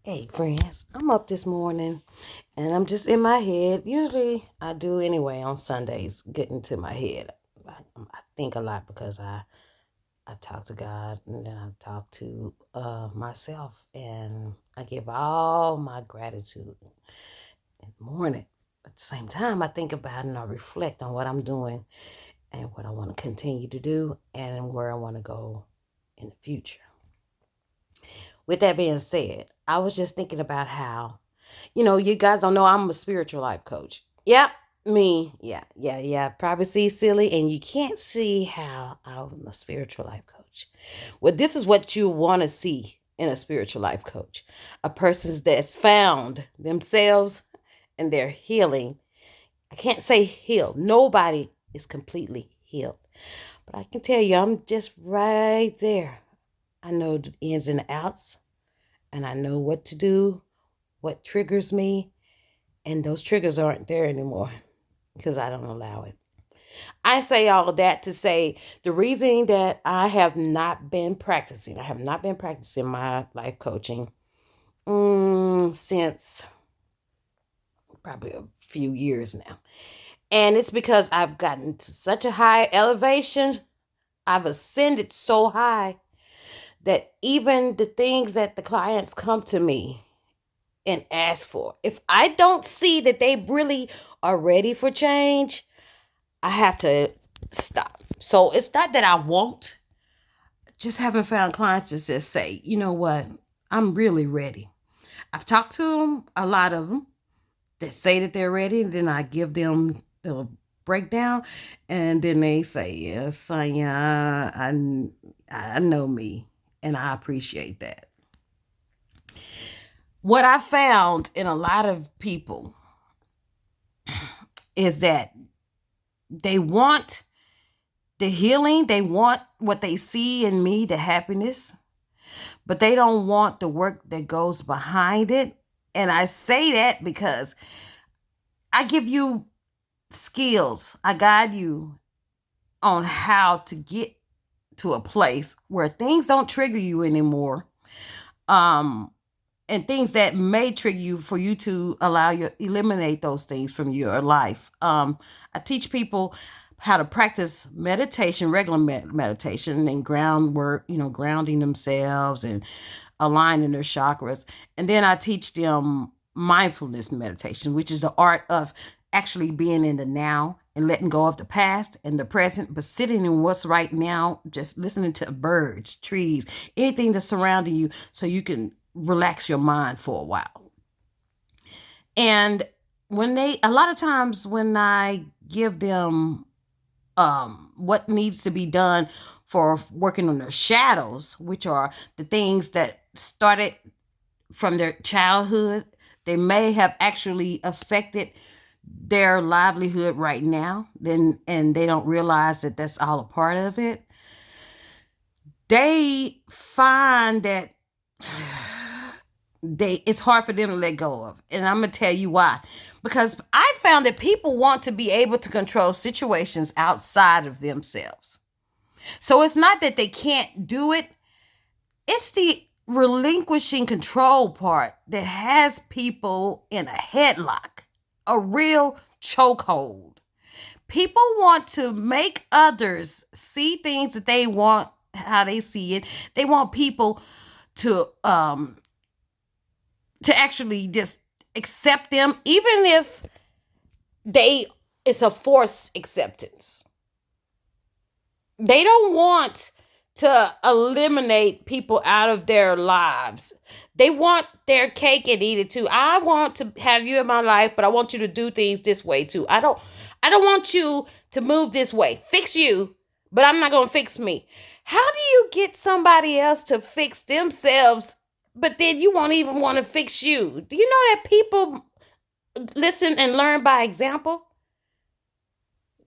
Hey friends, I'm up this morning and I'm just in my head. Usually I do anyway on Sundays, get into my head. I think a lot because I talk to God and then I talk to myself and I give all my gratitude in the morning. At the same time, I think about and I reflect on what I'm doing and what I want to continue to do and where I want to go in the future. With that being said, I was just thinking about how, you guys don't know I'm a spiritual life coach. Yep, me. Yeah. Probably see silly, and you can't see how I'm a spiritual life coach. Well, this is what you want to see in a spiritual life coach: a person that's found themselves and they're healing. I can't say healed. Nobody is completely healed, but I can tell you, I'm just right there. I know the ins and outs and I know what to do, what triggers me, and those triggers aren't there anymore because I don't allow it. I say all of that to say the reason that I have not been practicing, my life coaching since probably a few years now. And it's because I've gotten to such a high elevation. I've ascended so high that even the things that the clients come to me and ask for. If I don't see that they really are ready for change, I have to stop. So it's not that I won't, just haven't found clients that just say, you know what, I'm really ready. I've talked to them, a lot of them that say that they're ready, and then I give them the breakdown, and then they say, yes, Sonya, I know me, and I appreciate that. What I found in a lot of people is that they want the healing, they want what they see in me, the happiness, but they don't want the work that goes behind it. And I say that because I give you skills, I guide you on how to get to a place where things don't trigger you anymore. Um, and things that may trigger you for you to eliminate those things from your life. I teach people how to practice meditation, regular meditation, and groundwork, grounding themselves and aligning their chakras. And then I teach them mindfulness meditation, which is the art of actually being in the now and letting go of the past and the present, but sitting in what's right now, just listening to birds, trees, anything that's surrounding you so you can relax your mind for a while. And a lot of times when I give them what needs to be done for working on their shadows, which are the things that started from their childhood, they may have actually affected their livelihood right now, and they don't realize that that's all a part of it. They find that it's hard for them to let go of. And I'm going to tell you why. Because I found that people want to be able to control situations outside of themselves. So it's not that they can't do it. It's the relinquishing control part that has people in a headlock, a real chokehold. People want to make others see things that they want, how they see it. They want people to actually just accept them, even if it's a forced acceptance. They don't want to eliminate people out of their lives. They want their cake and eat it too. I want to have you in my life, but I want you to do things this way too. I don't want you to move this way. Fix you, but I'm not going to fix me. How do you get somebody else to fix themselves, but then you won't even want to fix you? Do you know that people listen and learn by example?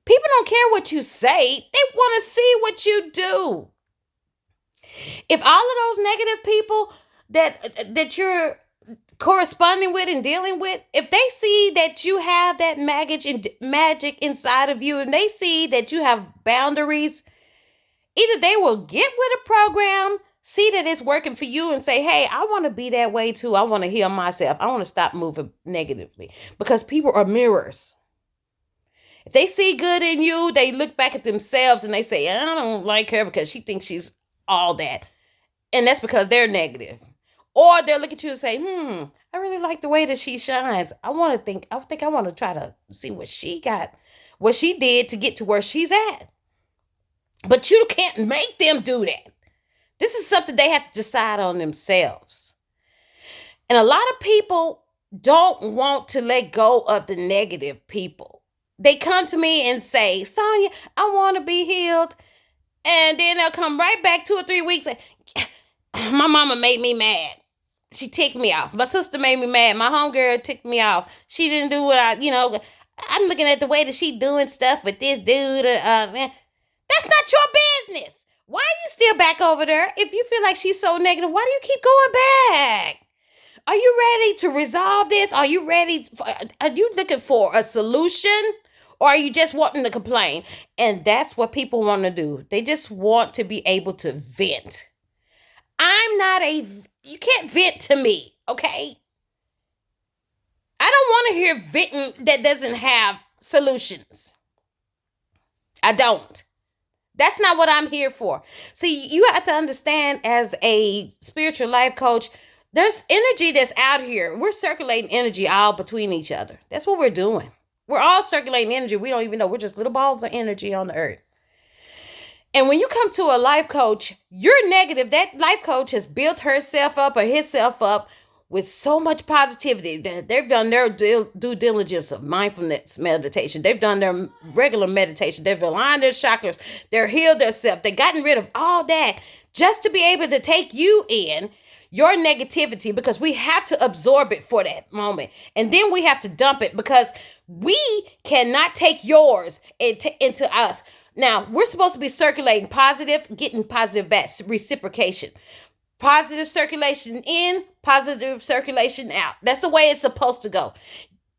People don't care what you say. They want to see what you do. If all of those negative people that you're corresponding with and dealing with, if they see that you have that magic inside of you and they see that you have boundaries, either they will get with a program, See that it's working for you and say, hey, I want to be that way too. I want to heal myself. I want to stop moving negatively, because people are mirrors. If they see good in you, they look back at themselves and they say, I don't like her because she thinks she's all that. And that's because they're negative. Or they'll look at you and say, I really like the way that she shines. I think I want to try to see what she got, what she did to get to where she's at. But you can't make them do that. This is something they have to decide on themselves. And a lot of people don't want to let go of the negative people. They come to me and say, Sonia, I want to be healed. And then they'll come right back 2 or 3 weeks. My mama made me mad. She ticked me off. My sister made me mad. My homegirl ticked me off. She didn't do what I'm looking at the way that she doing stuff with this dude. Man. That's not your business. Why are you still back over there? If you feel like she's so negative, why do you keep going back? Are you ready to resolve this? Are you looking for a solution? Or are you just wanting to complain? And that's what people want to do. They just want to be able to vent. You can't vent to me, okay? I don't want to hear venting that doesn't have solutions. I don't. That's not what I'm here for. See, you have to understand, as a spiritual life coach, there's energy that's out here. We're circulating energy all between each other. That's what we're doing. We're all circulating energy. We don't even know. We're just little balls of energy on the earth. And when you come to a life coach, you're negative. That life coach has built herself up or himself up with so much positivity. They've done their due diligence of mindfulness meditation. They've done their regular meditation. They've aligned their chakras. They're healed themselves. They've gotten rid of all that just to be able to take you in your negativity, because we have to absorb it for that moment. And then we have to dump it, because we cannot take yours into us. Now, we're supposed to be circulating positive, getting positive back, reciprocation. Positive circulation in, positive circulation out. That's the way it's supposed to go.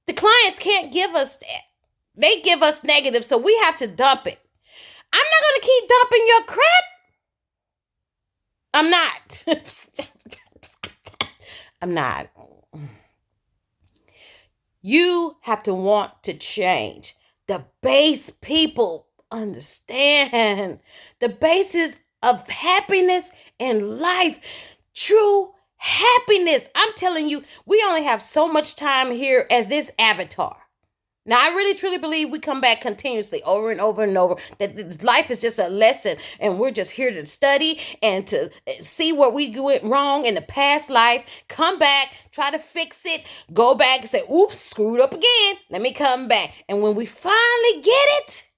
The clients can't give us that. They give us negative, so we have to dump it. I'm not going to keep dumping your crap. I'm not. I'm not. You have to want to change. The base people understand the basis of happiness in life. True happiness. I'm telling you, we only have so much time here as this avatar. Now, I really, truly believe we come back continuously over and over and over, that life is just a lesson, and we're just here to study and to see what we went wrong in the past life, come back, try to fix it, go back and say, oops, screwed up again. Let me come back. And when we finally get it,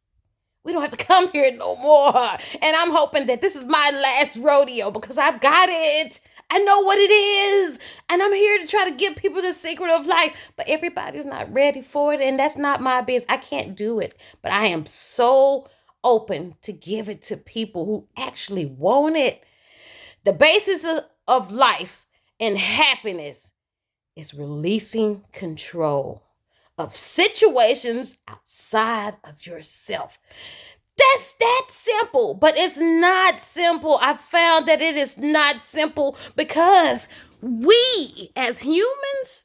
we don't have to come here no more. And I'm hoping that this is my last rodeo, because I've got it. I know what it is. And I'm here to try to give people the secret of life. But everybody's not ready for it. And that's not my business. I can't do it. But I am so open to give it to people who actually want it. The basis of life and happiness is releasing control of situations outside of yourself. That's that simple, but it's not simple. I found that it is not simple, because we as humans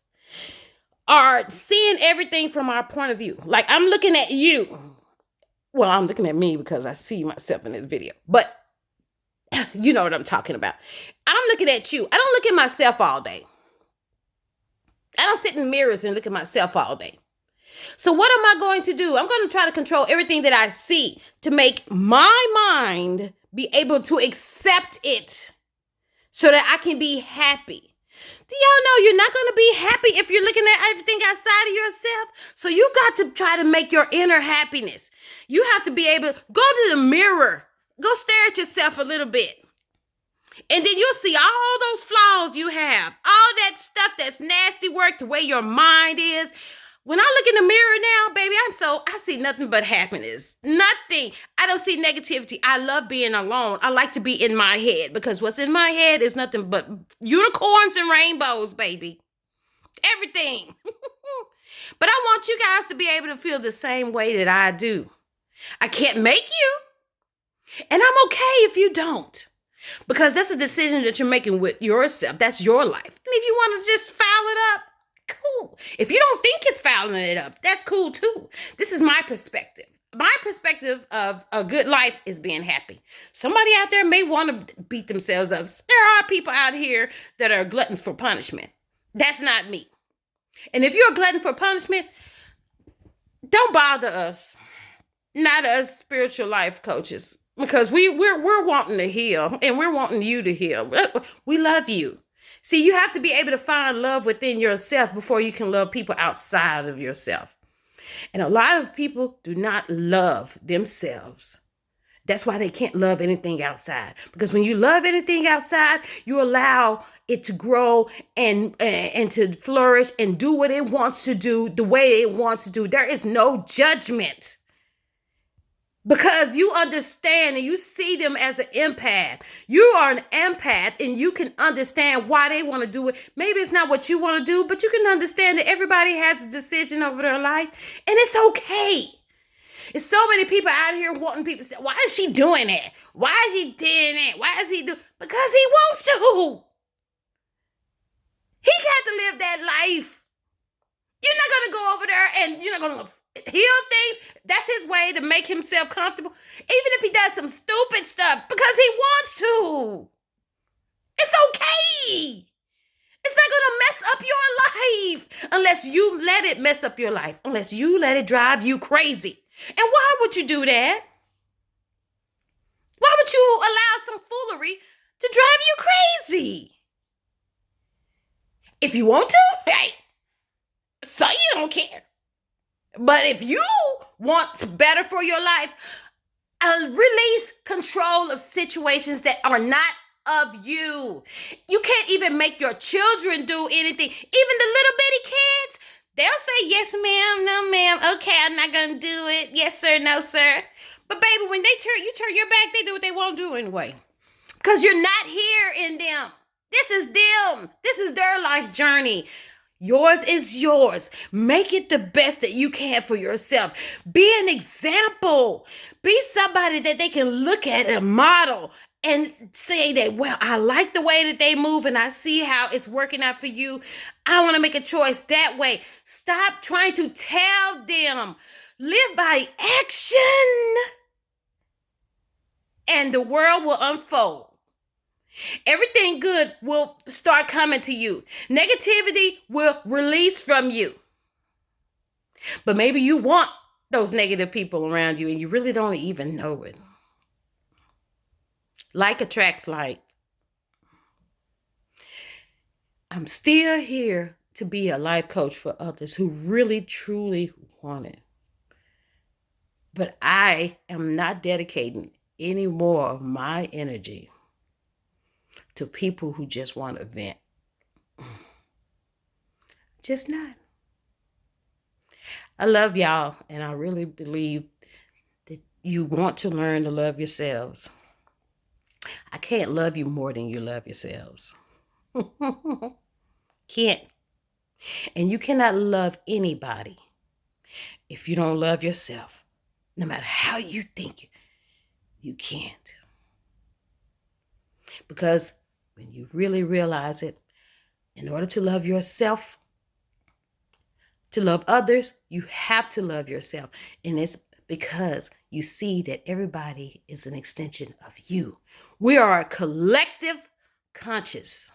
are seeing everything from our point of view. Like, I'm looking at you. Well, I'm looking at me because I see myself in this video, but you know what I'm talking about. I'm looking at you. I don't look at myself all day. I don't sit in mirrors and look at myself all day. So what am I going to do? I'm going to try to control everything that I see to make my mind be able to accept it so that I can be happy. Do y'all know you're not going to be happy if you're looking at everything outside of yourself? So you got to try to make your inner happiness. You have to be able to go to the mirror. Go stare at yourself a little bit. And then you'll see all those flaws you have. All that stuff that's nasty work, the way your mind is. When I look in the mirror now, baby, I see nothing but happiness. Nothing. I don't see negativity. I love being alone. I like to be in my head, because what's in my head is nothing but unicorns and rainbows, baby. Everything. But I want you guys to be able to feel the same way that I do. I can't make you. And I'm okay if you don't. Because that's a decision that you're making with yourself. That's your life. And if you want to just foul it up, cool. If you don't think it's fouling it up, that's cool too. This is my perspective. My perspective of a good life is being happy. Somebody out there may want to beat themselves up. There are people out here that are gluttons for punishment. That's not me. And if you're a glutton for punishment, don't bother us. Not us spiritual life coaches. Because we're wanting to heal, and we're wanting you to heal. We love you. See, you have to be able to find love within yourself before you can love people outside of yourself. And a lot of people do not love themselves. That's why they can't love anything outside. Because when you love anything outside, you allow it to grow and to flourish and do what it wants to do the way it wants to do. There is no judgment. Because you understand and you see them as an empath. You are an empath and you can understand why they want to do it. Maybe it's not what you want to do, but you can understand that everybody has a decision over their life. And it's okay. There's so many people out here wanting people to say, why is she doing it? Why is he doing it? Why is he doing it? Because he wants to. He got to live that life. You're not going to go over there and you're not going to heal things. That's his way to make himself comfortable. Even if he does some stupid stuff because he wants to. It's okay. It's not going to mess up your life unless you let it mess up your life. Unless you let it drive you crazy. And why would you do that? Why would you allow some foolery to drive you crazy? If you want to, hey, so you don't care. But if you want better for your life, release control of situations that are not of you. You can't even make your children do anything. Even the little bitty kids, they'll say, yes, ma'am, no, ma'am. Okay, I'm not going to do it. Yes, sir, no, sir. But baby, when you turn your back, they do what they want to do anyway. Because you're not here in them. This is them. This is their life journey. Yours is yours. Make it the best that you can for yourself. Be an example. Be somebody that they can look at and model and say that, well, I like the way that they move and I see how it's working out for you. I want to make a choice that way. Stop trying to tell them. Live by action. And the world will unfold. Everything good will start coming to you. Negativity will release from you. But maybe you want those negative people around you and you really don't even know it. Like attracts like. I'm still here to be a life coach for others who really, truly want it. But I am not dedicating any more of my energy to people who just want to vent. Just not. I love y'all, and I really believe that you want to learn to love yourselves. I can't love you more than you love yourselves. Can't. And you cannot love anybody if you don't love yourself. No matter how you think, you can't. Because when you really realize it, in order to love yourself, to love others, you have to love yourself. And it's because you see that everybody is an extension of you. We are a collective conscious.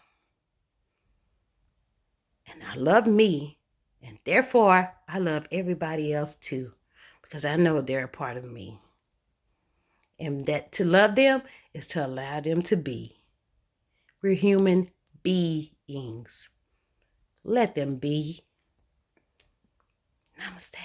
And I love me, and therefore I love everybody else too, because I know they're a part of me. And that to love them is to allow them to be. We're human beings. Let them be. Namaste.